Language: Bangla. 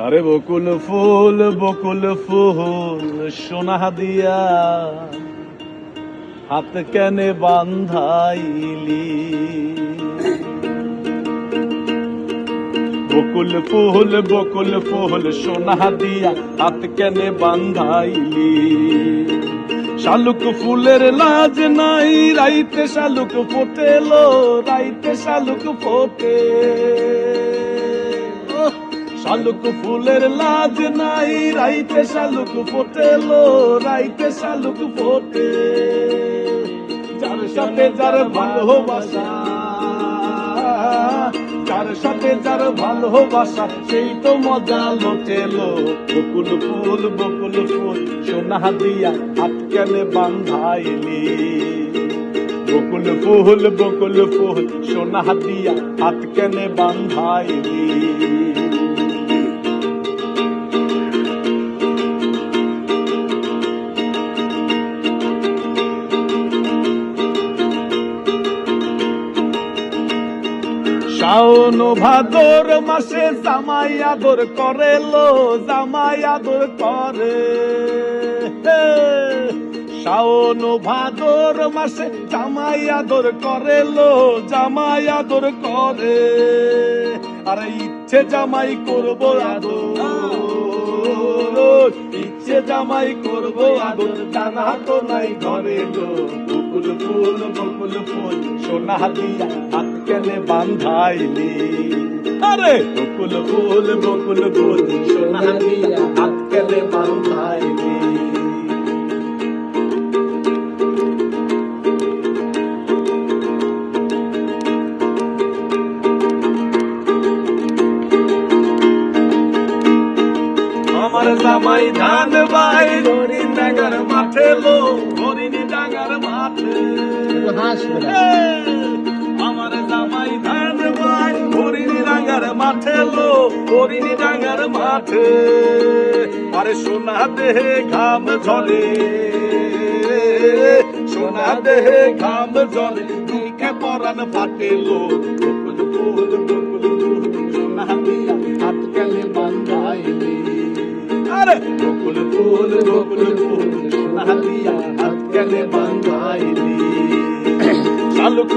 আরে বকুল ফুল সোনা দিয়া হাত কেনে বান্ধাইলি। বকুল ফুল সোনা দিয়া হাত কেনে বান্ধাইলি। শালুক ফুলের লাজ নাই, রাইতে শালুক ফোটেলো, রাইতে শালুক ফোটে। শালুক ফুলের লাজ নাই, রাইতে শালুক ফোটেলো, রাইতে শালুক ফোটে। যার সাথে যার ভালোবাসা, যার সাথে যার ভালোবাসা, সেই তো মজা লোটেলো। বকুল ফুল সোনা দিয়া হাত কেনে বান্ধাইলি। বকুল ফুল সোনা দিয়া হাত কেনে বান্ধাইলি। শাওন ভাদর মাসে জামাই আদর করেলো, জামাই আদর করে। শাওন ভাদর মাসে জামাই আদর করেলো, জামাই আদর করে। আরে ইচ্ছে জামাই করবো আদর, ইচ্ছে জামাই করবো আদর, জানা তো নাই ঘরে গো। বকুল ফুল সোনা দিয়া হাত কেনে বান্ধাইলি। আরে বকুল ফুল সোনা দিয়া হাত কেনে বান্ধাইলি। আমার জামাই ধান বাই হরিণ ডাঙ্গার মাঠে লো, হরিণ ডাঙ্গার মাঠে। আমার জামাই ধান বাই হরিণ ডাঙ্গার মাঠে লো, হরিণ ডাঙ্গার মাঠে। আরে সোনা দেহে ঘাম ঝলে, সোনা দেহে ঘাম ঝলে, দুঃখে পরাণ ফাটেলো। বকুল ফুল সোনা দিয়া হাত কেনে বান্ধাইলি। আরে বকুল ফুল সোনা দিয়া হাত কেনে বান্ধাইলি। শালুক